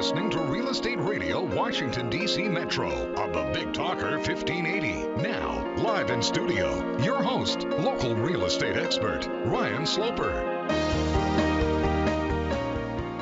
listening to Real Estate Radio Washington, D.C. Metro on the Big Talker 1580. Now, live in studio, your host, local real estate expert, Ryan Sloper.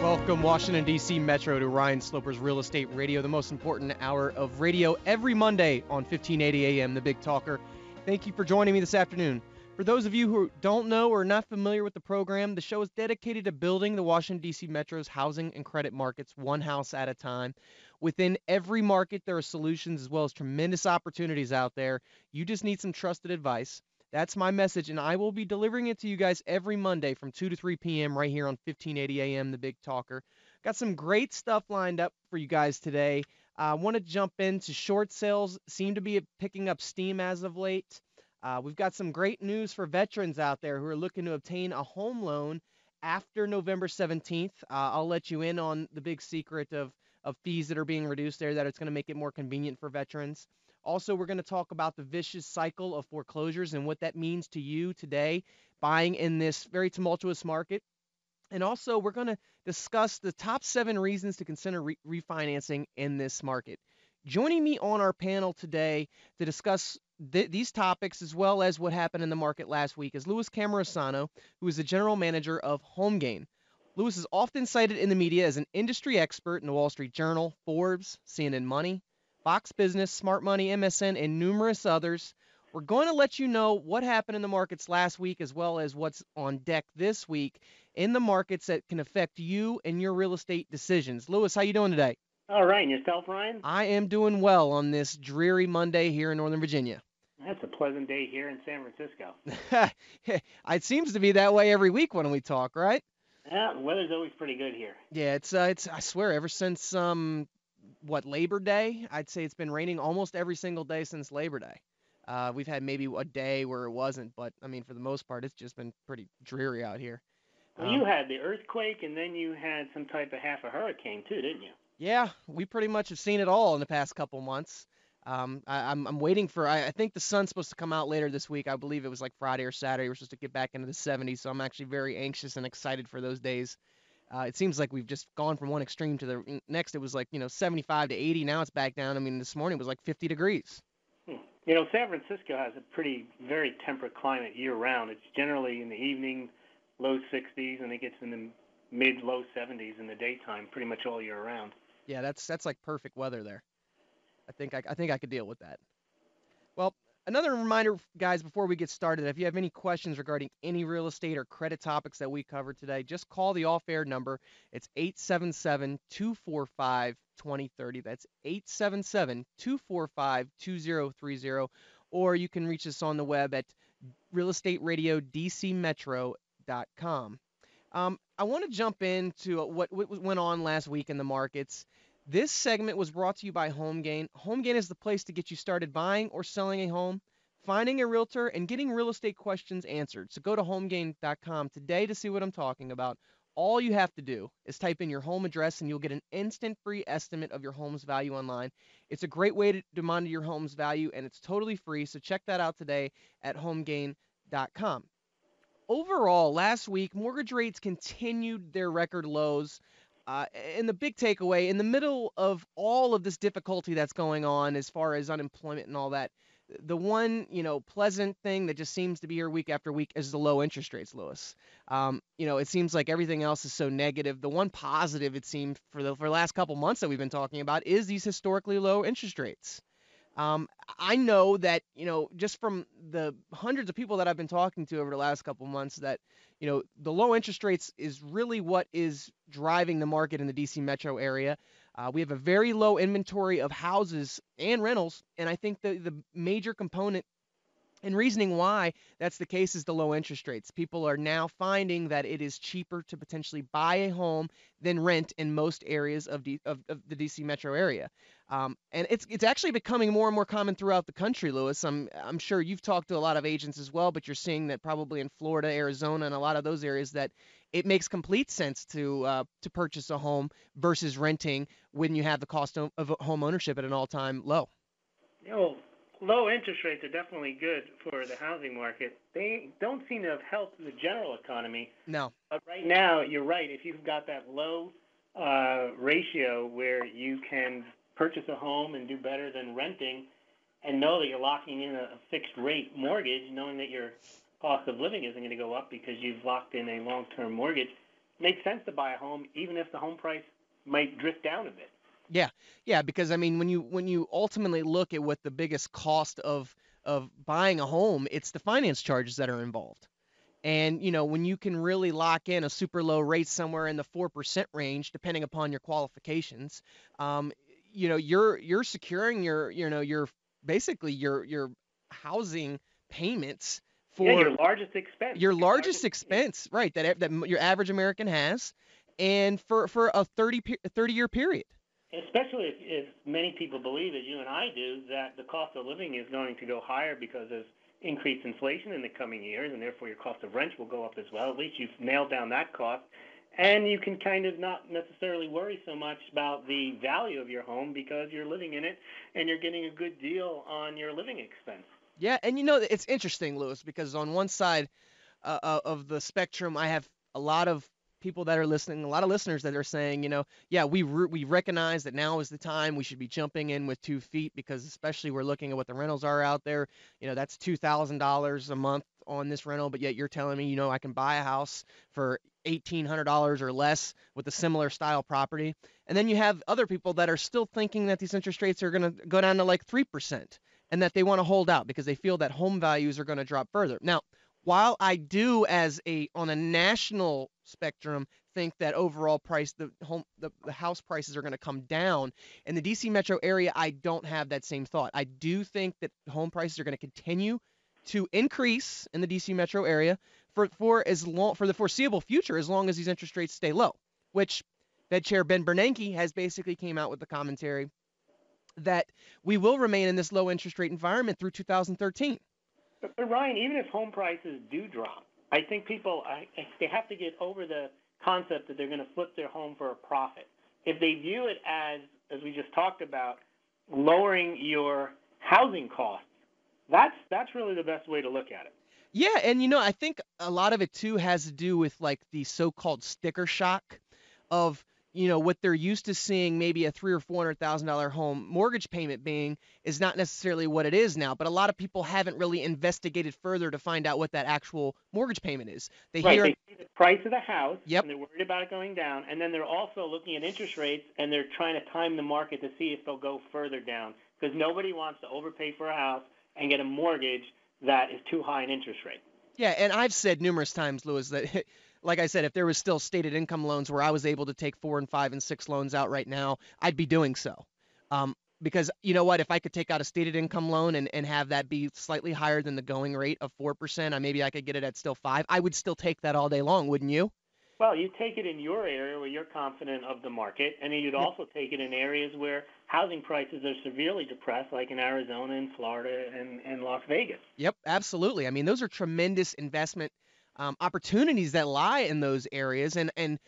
Welcome, Washington, D.C. Metro, to Ryan Sloper's Real Estate Radio, the most important hour of radio every Monday on 1580 AM, the Big Talker. Thank you for joining me this afternoon. For those of you who don't know or are not familiar with the program, the show is dedicated to building the Washington, D.C. Metro's housing and credit markets one house at a time. Within every market, there are solutions as well as tremendous opportunities out there. You just need some trusted advice. That's my message, and I will be delivering it to you guys every Monday from 2 to 3 p.m. right here on 1580 AM, the Big Talker. Got some great stuff lined up for you guys today. I want to jump into short sales. Seem to be picking up steam as of late. We've got some great news for veterans out there who are looking to obtain a home loan after November 17th. I'll let you in on the big secret of fees that are being reduced there, that it's going to make it more convenient for veterans. Also, we're going to talk about the vicious cycle of foreclosures and what that means to you today, buying in this very tumultuous market. And also, we're going to discuss the top 7 reasons to consider refinancing in this market. Joining me on our panel today to discuss these topics, as well as what happened in the market last week, is Louis Cammarosano, who is the general manager of HomeGain. Louis is often cited in the media as an industry expert in the Wall Street Journal, Forbes, CNN Money, Fox Business, Smart Money, MSN, and numerous others. We're going to let you know what happened in the markets last week, as well as what's on deck this week in the markets that can affect you and your real estate decisions. Louis, how you doing today? All right, and yourself, Ryan? I am doing well on this dreary Monday here in Northern Virginia. That's a pleasant day here in San Francisco. It seems to be that way every week when we talk, right? Yeah, the weather's always pretty good here. Yeah, it's I swear, ever since Labor Day, I'd say it's been raining almost every single day since Labor Day. We've had maybe a day where it wasn't, but I mean, for the most part, it's just been pretty dreary out here. Well, you had the earthquake, and then you had some type of half a hurricane too, didn't you? Yeah, we pretty much have seen it all in the past couple months. I'm waiting for, I think the sun's supposed to come out later this week. I believe it was like Friday or Saturday. We're supposed to get back into the 70s, so I'm actually very anxious and excited for those days. It seems like we've just gone from one extreme to the next. It was like, 75 to 80. Now it's back down. I mean, this morning it was like 50 degrees. San Francisco has a very temperate climate year-round. It's generally in the evening, low 60s, and it gets in the mid-low 70s in the daytime pretty much all year round. Yeah, that's like perfect weather there. I think I could deal with that. Well, another reminder, guys, before we get started, if you have any questions regarding any real estate or credit topics that we covered today, just call the off-air number. It's 877-245-2030. That's 877-245-2030. Or you can reach us on the web at realestateradio.dcmetro.com. I want to jump into what went on last week in the markets. This segment was brought to you by HomeGain. HomeGain is the place to get you started buying or selling a home, finding a realtor, and getting real estate questions answered. So go to homegain.com today to see what I'm talking about. All you have to do is type in your home address, and you'll get an instant free estimate of your home's value online. It's a great way to monitor your home's value, and it's totally free. So check that out today at homegain.com. Overall, last week, mortgage rates continued their record lows. And the big takeaway, in the middle of all of this difficulty that's going on as far as unemployment and all that, the one, pleasant thing that just seems to be here week after week is the low interest rates, Louis. It seems like everything else is so negative. The one positive, it seemed, for the last couple months that we've been talking about is these historically low interest rates. I know that, just from the hundreds of people that I've been talking to over the last couple months, that, the low interest rates is really what is driving the market in the DC metro area. We have a very low inventory of houses and rentals, and I think the major component and reasoning why that's the case is the low interest rates. People are now finding that it is cheaper to potentially buy a home than rent in most areas of the DC metro area. And it's actually becoming more and more common throughout the country, Louis. I'm sure you've talked to a lot of agents as well, but you're seeing that probably in Florida, Arizona, and a lot of those areas that it makes complete sense to purchase a home versus renting when you have the cost of home ownership at an all-time low. Low interest rates are definitely good for the housing market. They don't seem to have helped the general economy. No. But right now, you're right. If you've got that low ratio where you can purchase a home and do better than renting and know that you're locking in a fixed rate mortgage, knowing that your cost of living isn't going to go up because you've locked in a long-term mortgage. Makes sense to buy a home, even if the home price might drift down a bit. Yeah, because I mean, when you ultimately look at what the biggest cost of buying a home, it's the finance charges that are involved. And when you can really lock in a super low rate somewhere in the 4% range, depending upon your qualifications, um, you're securing your basically your housing payments Yeah, for your largest expense. your largest expense, right? That your average American has, and for a 30-year period. Especially if many people believe, as you and I do, that the cost of living is going to go higher because of increased inflation in the coming years, and therefore your cost of rent will go up as well. At least you've nailed down that cost. And you can kind of not necessarily worry so much about the value of your home because you're living in it and you're getting a good deal on your living expense. Yeah, and it's interesting, Louis, because on one side of the spectrum, I have a lot of people that are listening, a lot of listeners that are saying, yeah, we recognize that now is the time we should be jumping in with 2 feet because especially we're looking at what the rentals are out there. That's $2,000 a month on this rental, but yet you're telling me, I can buy a house for $1,800 or less with a similar style property. And then you have other people that are still thinking that these interest rates are going to go down to like 3% and that they want to hold out because they feel that home values are going to drop further. Now, while I do on a national spectrum think that overall the house prices are going to come down in the DC metro area, I don't have that same thought. I do think that home prices are going to continue to increase in the DC metro area for the foreseeable future as long as these interest rates stay low, which Fed Chair Ben Bernanke has basically came out with the commentary that we will remain in this low interest rate environment through 2013. But Ryan, even if home prices do drop, I think people they have to get over the concept that they're going to flip their home for a profit. If they view it as we just talked about, lowering your housing costs, that's really the best way to look at it. Yeah, and I think a lot of it too has to do with like the so-called sticker shock of what they're used to seeing maybe a $300,000 or $400,000 home mortgage payment being is not necessarily what it is now. But a lot of people haven't really investigated further to find out what that actual mortgage payment is. They see the price of the house, yep, and they're worried about it going down, and then they're also looking at interest rates, and they're trying to time the market to see if they'll go further down because nobody wants to overpay for a house and get a mortgage that is too high an interest rate. Yeah, and I've said numerous times, Louis, that like I said, if there was still stated income loans where I was able to take 4 and 5 and 6 loans out right now, I'd be doing so. Because you know what, if I could take out a stated income loan and have that be slightly higher than the going rate of 4%, maybe I could get it at still 5. I would still take that all day long, wouldn't you? Well, you take it in your area where you're confident of the market, and then you'd also take it in areas where housing prices are severely depressed, like in Arizona and Florida and Las Vegas. Yep, absolutely. I mean, those are tremendous investment opportunities that lie in those areas, and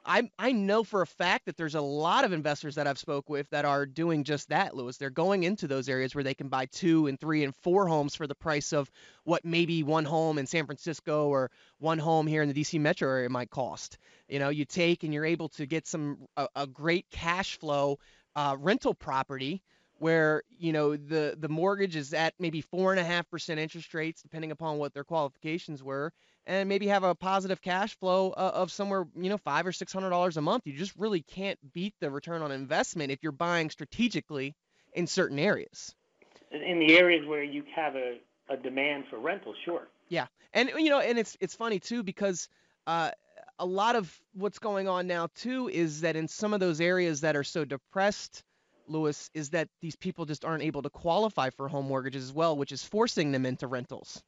I know for a fact that there's a lot of investors that I've spoke with that are doing just that, Louis. They're going into those areas where they can buy 2 and 3 and 4 homes for the price of what maybe one home in San Francisco or one home here in the DC metro area might cost. You take and you're able to get a great cash flow rental property where the mortgage is at maybe 4.5% interest rates depending upon what their qualifications were, and maybe have a positive cash flow of somewhere $500 or $600 a month. You just really can't beat the return on investment if you're buying strategically in certain areas. In the areas where you have a demand for rental, sure. Yeah, and and it's funny too because a lot of what's going on now too is that in some of those areas that are so depressed, Louis, is that these people just aren't able to qualify for home mortgages as well, which is forcing them into rentals.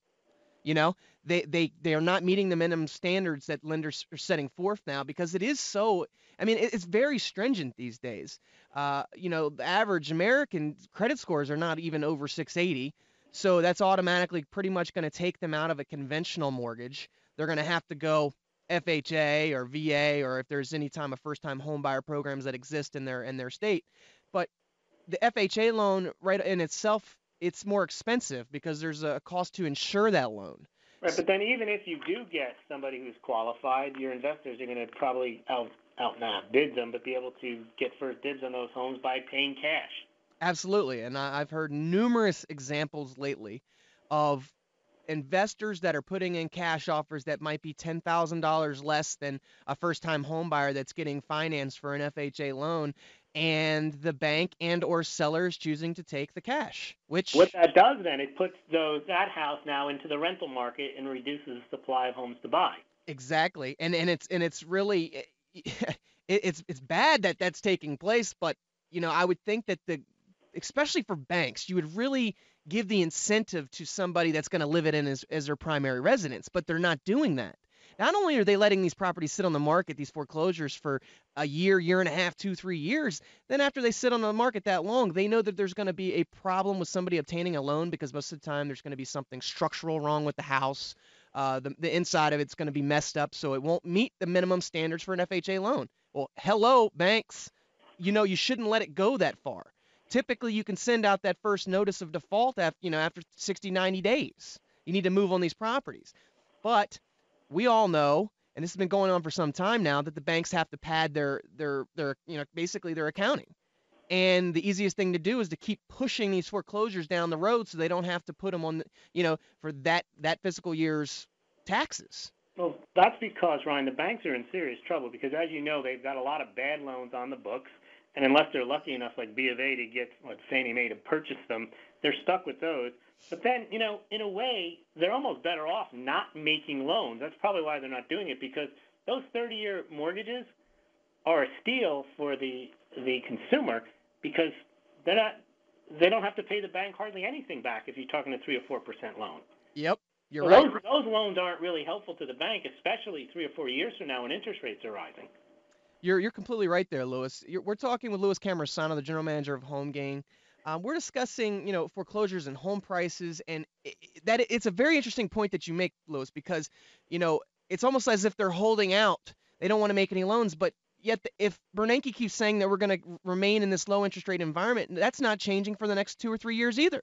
They are not meeting the minimum standards that lenders are setting forth now because it is so. I mean, it's very stringent these days. The average American credit scores are not even over 680, so that's automatically pretty much going to take them out of a conventional mortgage. They're going to have to go FHA or VA, or if there's any time of first-time home buyer programs that exist in their state. But the FHA loan, right in itself, it's more expensive because there's a cost to insure that loan. Right, but then even if you do get somebody who's qualified, your investors are going to probably outbid them, but be able to get first dibs on those homes by paying cash. Absolutely. And I've heard numerous examples lately of investors that are putting in cash offers that might be $10,000 less than a first-time home buyer that's getting financed for an FHA loan, and the bank and or sellers choosing to take the cash, What which that does then, it puts that house now into the rental market and reduces the supply of homes to buy. exactly. And it's really it's bad that that's taking place, but I would think that especially for banks, you would really give the incentive to somebody that's going to live it in as their primary residence, but they're not doing that. Not only are they letting these properties sit on the market, these foreclosures, for a year, year and a half, 2, 3 years, then after they sit on the market that long, they know that there's going to be a problem with somebody obtaining a loan because most of the time there's going to be something structural wrong with the house. The inside of it's going to be messed up, so it won't meet the minimum standards for an FHA loan. Well, hello, banks. You shouldn't let it go that far. Typically, you can send out that first notice of default after 60, 90 days. You need to move on these properties. But we all know, and this has been going on for some time now, that the banks have to pad their basically their accounting. And the easiest thing to do is to keep pushing these foreclosures down the road so they don't have to put them on, for that fiscal year's taxes. Well, that's because, Ryan, the banks are in serious trouble because, as you know, they've got a lot of bad loans on the books. And unless they're lucky enough, like B of A, to get Fannie Mae to purchase them, they're stuck with those. But then, in a way, they're almost better off not making loans. That's probably why they're not doing it, because those 30-year mortgages are a steal for the consumer because they don't have to pay the bank hardly anything back if you're talking a 3 or 4% loan. Yep, you're So right. Those loans aren't really helpful to the bank, especially 3 or 4 years from now when interest rates are rising. You're completely right there, Louis. We're talking with Louis Cammarosano, the general manager of HomeGain. We're discussing, foreclosures and home prices, and it's a very interesting point that you make, Louis, because, it's almost as if they're holding out. They don't want to make any loans, but yet if Bernanke keeps saying that we're going to remain in this low interest rate environment, that's not changing for the next 2 or 3 years either.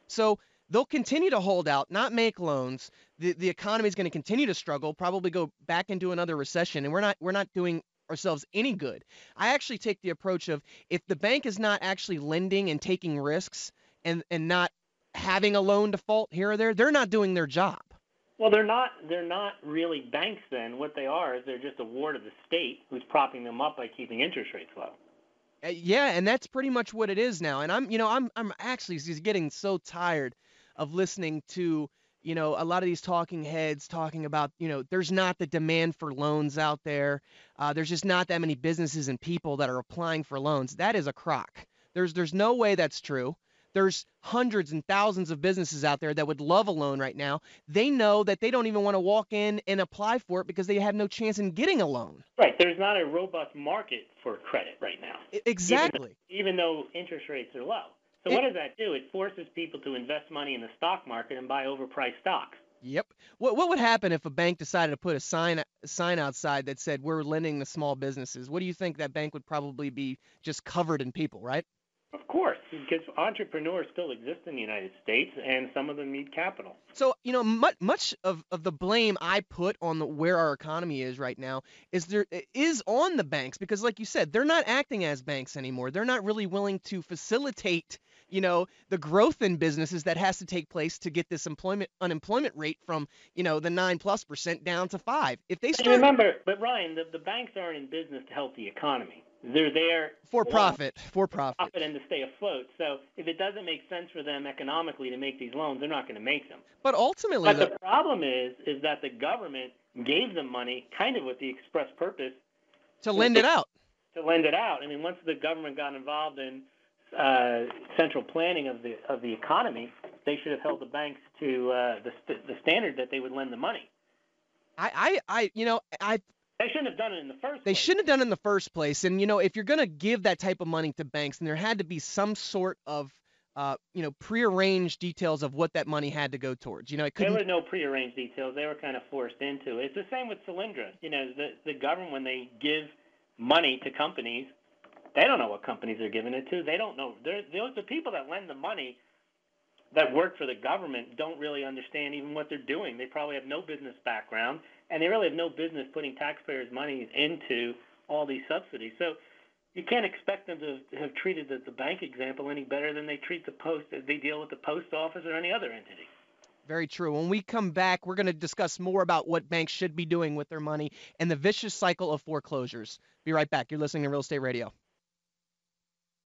So they'll continue to hold out, not make loans. The economy is going to continue to struggle, probably go back into another recession, and we're not doing ourselves any good. I actually take the approach of, if the bank is not actually lending and taking risks and not having a loan default here or there, they're not doing their job. Well, they're not really banks then. What they are is they're just a ward of the state who's propping them up by keeping interest rates low. Yeah, and that's pretty much what it is now. And I'm actually just getting so tired of listening to a lot of these talking heads talking about, there's not the demand for loans out there. There's just not that many businesses and people that are applying for loans. That is a crock. There's no way that's true. There's hundreds and thousands of businesses out there that would love a loan right now. They know that they don't even want to walk in and apply for it because they have no chance in getting a loan. Right. There's not a robust market for credit right now. Exactly. Even though interest rates are low. So what does that do? It forces people to invest money in the stock market and buy overpriced stocks. Yep. What would happen if a bank decided to put a sign outside that said, we're lending to small businesses? What do you think? That bank would probably be just covered in people, right? Of course, because entrepreneurs still exist in the United States, and some of them need capital. So, much of the blame I put on where our economy is right now is on the banks, because, like you said, they're not acting as banks anymore. They're not really willing to facilitate, the growth in businesses that has to take place to get this unemployment rate from, the 9+% down to 5. If they start, remember, but Ryan, the banks aren't in business to help the economy. They're there for profit, and to stay afloat. So if it doesn't make sense for them economically to make these loans, they're not going to make them. But ultimately, the problem is that the government gave them money kind of with the express purpose to lend it out. I mean, once the government got involved in central planning of the economy, they should have held the banks to the standard that they would lend the money. They shouldn't have done it in the first place. They shouldn't have done it in the first place. And, if you're going to give that type of money to banks, then there had to be some sort of, prearranged details of what that money had to go towards. There were no prearranged details. They were kind of forced into it. It's the same with Solyndra. The government, when they give money to companies, they don't know what companies they're giving it to. They don't know. The people that lend the money that work for the government don't really understand even what they're doing. They probably have no business background, and they really have no business putting taxpayers' money into all these subsidies. So you can't expect them to have treated the bank example any better than they treat they deal with the post office or any other entity. Very true. When we come back, we're going to discuss more about what banks should be doing with their money and the vicious cycle of foreclosures. Be right back. You're listening to Real Estate Radio.